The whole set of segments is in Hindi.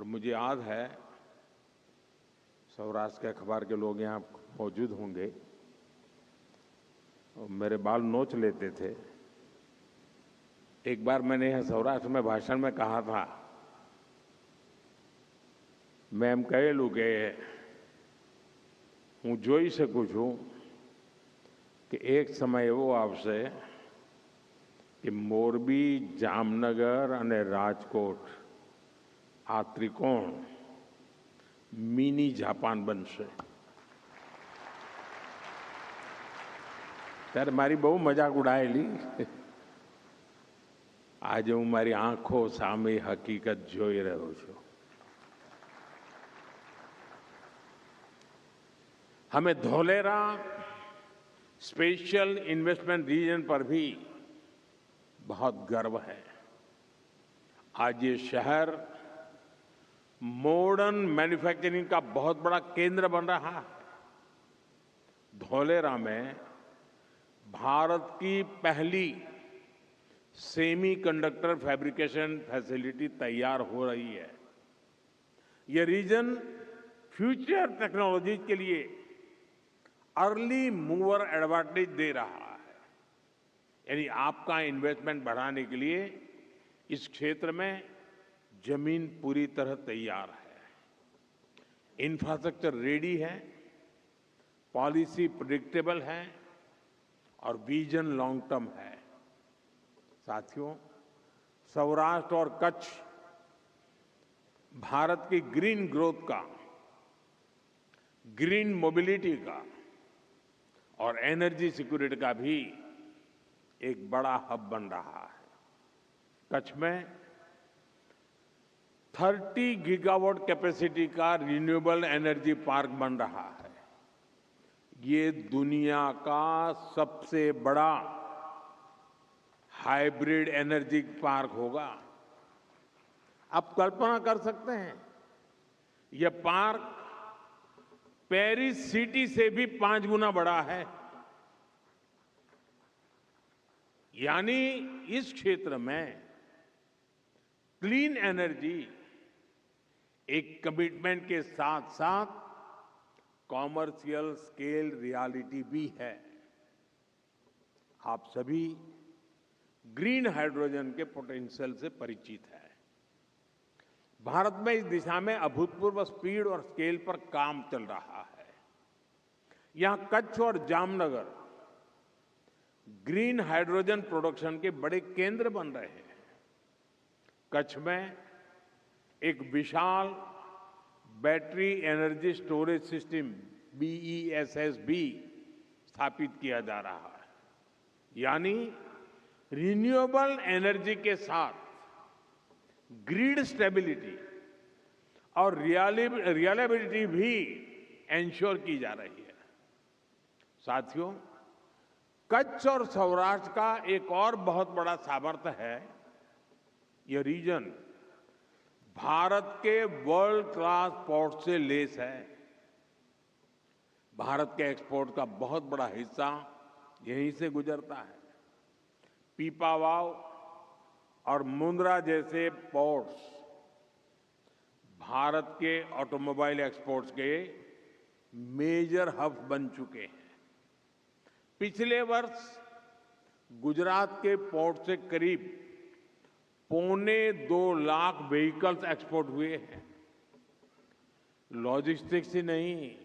और मुझे याद है सौराष्ट्र के अखबार के लोग यहाँ मौजूद होंगे और मेरे बाल नोच लेते थे। एक बार मैंने यहाँ सौराष्ट्र में भाषण में कहा था, मैं એમ કહેલું કે હું જોઈ શકું છું કે એક સમય એવો આવશે કે મોરબી, જામનગર અને રાજકોટ આ ત્રિકોણ મિની જાપાન બનશે। ત્યારે મારી બહુ મજાક ઉડાયેલી। આજે હું મારી આંખો સામે હકીકત જોઈ રહ્યો છું। हमें धोलेरा स्पेशल इन्वेस्टमेंट रीजन पर भी बहुत गर्व है। आज ये शहर मॉडर्न मैन्युफैक्चरिंग का बहुत बड़ा केंद्र बन रहा है। धोलेरा में भारत की पहली सेमीकंडक्टर फैब्रिकेशन फैसिलिटी तैयार हो रही है। ये रीजन फ्यूचर टेक्नोलॉजी के लिए अर्ली मूवर एडवांटेज दे रहा है। यानी आपका इन्वेस्टमेंट बढ़ाने के लिए इस क्षेत्र में जमीन पूरी तरह तैयार है, इंफ्रास्ट्रक्चर रेडी है, पॉलिसी प्रेडिक्टेबल है और विजन लॉन्ग टर्म है। साथियों, सौराष्ट्र और कच्छ भारत की ग्रीन ग्रोथ का, ग्रीन मोबिलिटी का और एनर्जी सिक्योरिटी का भी एक बड़ा हब बन रहा है। कच्छ में 30 गीगावाट कैपेसिटी का रिन्यूएबल एनर्जी पार्क बन रहा है। ये दुनिया का सबसे बड़ा हाइब्रिड एनर्जी पार्क होगा। आप कल्पना कर सकते हैं, यह पार्क पेरिस सिटी से भी 5 गुना बड़ा है। यानी इस क्षेत्र में क्लीन एनर्जी एक कमिटमेंट के साथ साथ कॉमर्शियल स्केल रियलिटी भी है। आप सभी ग्रीन हाइड्रोजन के पोटेंशियल से परिचित हैं। भारत में इस दिशा में अभूतपूर्व स्पीड और स्केल पर काम चल रहा है। यहां कच्छ और जामनगर ग्रीन हाइड्रोजन प्रोडक्शन के बड़े केंद्र बन रहे हैं। कच्छ में एक विशाल battery energy storage system BESS भी स्थापित किया जा रहा है। यानी रिन्यूएबल एनर्जी के साथ ग्रिड स्टेबिलिटी और रिलायबिलिटी भी एंश्योर की जा रही है। साथियों, कच्छ और सौराष्ट्र का एक और बहुत बड़ा सामर्थ्य है, यह रीजन भारत के वर्ल्ड क्लास पोर्ट से लेस है। भारत के एक्सपोर्ट का बहुत बड़ा हिस्सा यहीं से गुजरता है। पीपावाव और मुंद्रा जैसे पोर्ट्स भारत के ऑटोमोबाइल एक्सपोर्ट्स के मेजर हब बन चुके हैं। पिछले वर्ष गुजरात के पोर्ट से करीब 2.25 लाख व्हीकल्स एक्सपोर्ट हुए हैं। लॉजिस्टिक्स ही नहीं,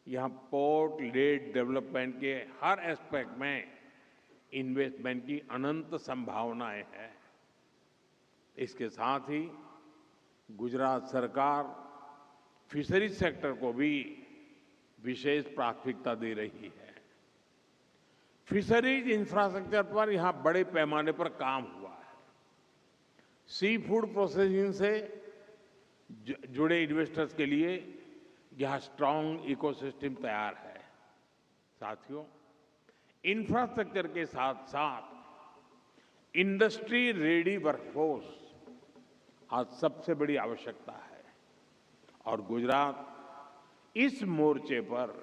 यहां पोर्ट लेड डेवलपमेंट के हर एस्पेक्ट में इन्वेस्टमेंट की अनंत संभावनाएं हैं। इसके साथ ही गुजरात सरकार फिशरीज सेक्टर को भी विशेष प्राथमिकता दे रही है। फिशरीज इंफ्रास्ट्रक्चर पर यहां बड़े पैमाने पर काम हुआ है। सी फूड प्रोसेसिंग से जुड़े इन्वेस्टर्स के लिए यहां स्ट्रांग इकोसिस्टम तैयार है। साथियों, इंफ्रास्ट्रक्चर के साथ साथ इंडस्ट्री रेडी वर्कफोर्स आज सबसे बड़ी आवश्यकता है और गुजरात इस मोर्चे पर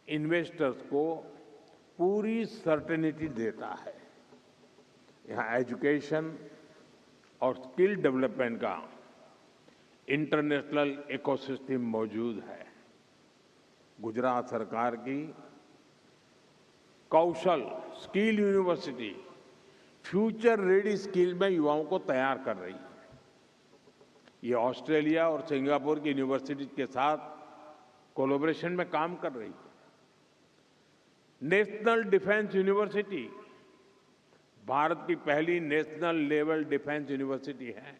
इन्वेस्टर्स को पूरी सर्टेनिटी देता है। यहाँ एजुकेशन और स्किल डेवलपमेंट का इंटरनेशनल इकोसिस्टम मौजूद है। गुजरात सरकार की Kaushal skill university future ready skill में युवाओं को तैयार कर रही है। ये ऑस्ट्रेलिया और सिंगापुर की यूनिवर्सिटी के साथ कोलैबोरेशन में काम कर रही है। नेशनल डिफेंस यूनिवर्सिटी भारत की पहली नेशनल लेवल डिफेंस यूनिवर्सिटी है।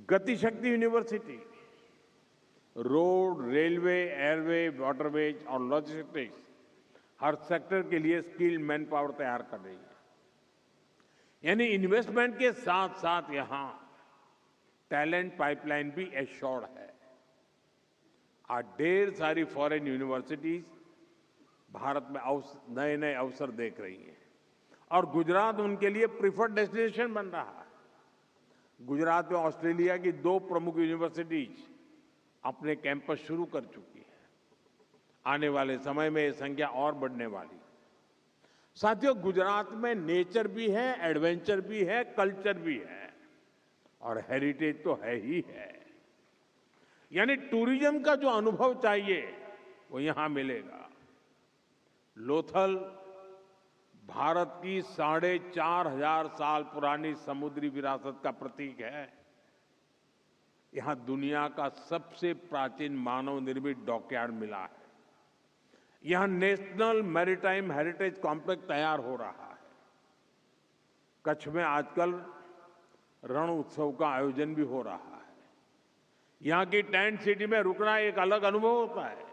Gati Shakti university road, railway, airway, waterways और लॉजिस्टिक्स हर सेक्टर के लिए स्किल्ड मैन पावर तैयार कर रही है। यानी इन्वेस्टमेंट के साथ साथ यहां टैलेंट पाइपलाइन भी एश्योर्ड है। आज ढेर सारी फॉरेन यूनिवर्सिटीज भारत में नए नए अवसर देख रही हैं और गुजरात उनके लिए प्रिफर्ड डेस्टिनेशन बन रहा है। गुजरात में ऑस्ट्रेलिया की 2 प्रमुख यूनिवर्सिटीज अपने कैंपस शुरू कर चुकी है। आने वाले समय में ये संख्या और बढ़ने वाली। साथियों, गुजरात में नेचर भी है, एडवेंचर भी है, कल्चर भी है और हेरिटेज तो है ही है। यानी टूरिज्म का जो अनुभव चाहिए वो यहां मिलेगा। लोथल भारत की 4,500 साल पुरानी समुद्री विरासत का प्रतीक है। यहां दुनिया का सबसे प्राचीन मानव निर्मित डॉकयार्ड मिला है। यहां नेशनल मैरीटाइम हेरिटेज कॉम्प्लेक्स तैयार हो रहा है। कच्छ में आजकल रण उत्सव का आयोजन भी हो रहा है। यहां की टेंट सिटी में रुकना एक अलग अनुभव होता है।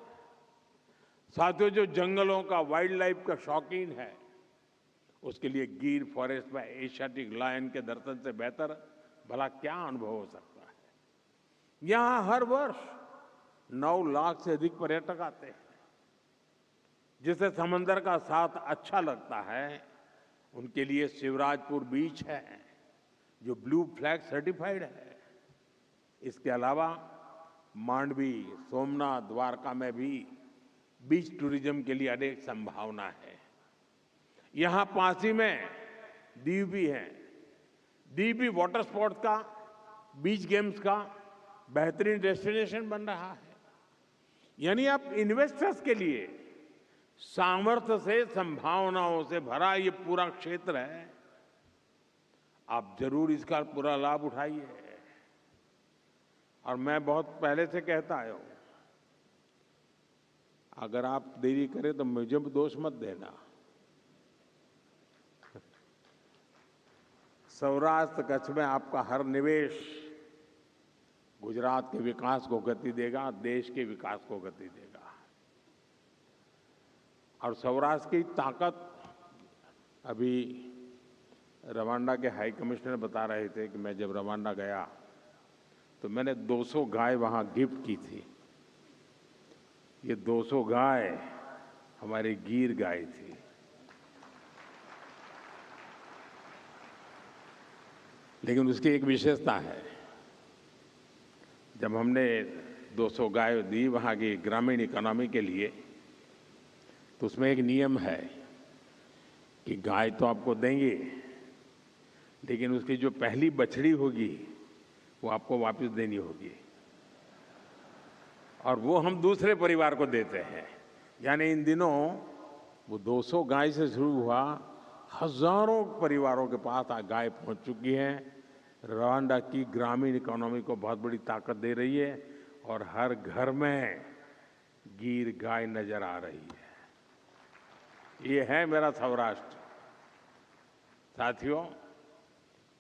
साथियों, जो जंगलों का, वाइल्ड लाइफ का शौकीन है उसके लिए गिर फॉरेस्ट में एशियाटिक लायन के दर्शन से बेहतर भला क्या अनुभव हो सकता है। यहां हर वर्ष 9 लाख से अधिक पर्यटक आते हैं। जिसे समंदर का साथ अच्छा लगता है उनके लिए शिवराजपुर बीच है जो ब्लू फ्लैग सर्टिफाइड है। इसके अलावा मांडवी, सोमनाथ, द्वारका में भी बीच टूरिज्म के लिए अनेक संभावना है। यहां पासी में दीव भी है। दीव भी वाटर स्पोर्ट्स का, बीच गेम्स का बेहतरीन डेस्टिनेशन बन रहा है। यानी आप इन्वेस्टर्स के लिए सामर्थ्य से, संभावनाओं से भरा ये पूरा क्षेत्र है। आप जरूर इसका पूरा लाभ उठाइए। और मैं बहुत पहले से कहता आया हूं, अगर आप देरी करें तो मुझे दोष मत देना। सौराष्ट्र कच्छ में आपका हर निवेश गुजरात के विकास को गति देगा, देश के विकास को गति देगा। और सौराष्ट्र की ताकत, अभी रवांडा के हाई कमिश्नर बता रहे थे कि मैं जब रवांडा गया तो मैंने 200 गाय वहां गिफ्ट की थी। ये 200 गाय हमारी गिर गाय थी। लेकिन उसकी एक विशेषता है, जब हमने 200 गाय दी वहां की ग्रामीण इकोनॉमी के लिए, तो उसमें एक नियम है कि गाय तो आपको देंगे, लेकिन उसकी जो पहली बछड़ी होगी वो आपको वापस देनी होगी और वो हम दूसरे परिवार को देते हैं। यानी इन दिनों वो 200 गाय से शुरू हुआ, हजारों परिवारों के पास गाय पहुंच चुकी है। रवांडा की ग्रामीण इकोनॉमी को बहुत बड़ी ताकत दे रही है और हर घर में गिर गाय नजर आ रही है। ये है मेरा सौराष्ट्र। साथियों,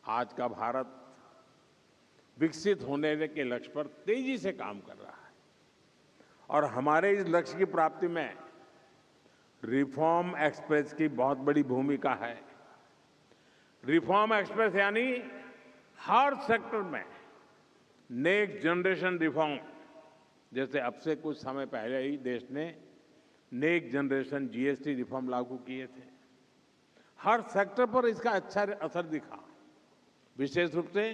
आज का भारत विकसित होने के लक्ष्य पर तेजी से काम कर रहा है और हमारे इस लक्ष्य की प्राप्ति में रिफॉर्म एक्सप्रेस की बहुत बड़ी भूमिका है। रिफॉर्म एक्सप्रेस यानी हर सेक्टर में नेक्स्ट जनरेशन रिफॉर्म। जैसे अब से कुछ समय पहले ही देश ने नेक्स्ट जनरेशन जीएसटी रिफॉर्म लागू किए थे। हर सेक्टर पर इसका अच्छा असर दिखा। विशेष रूप से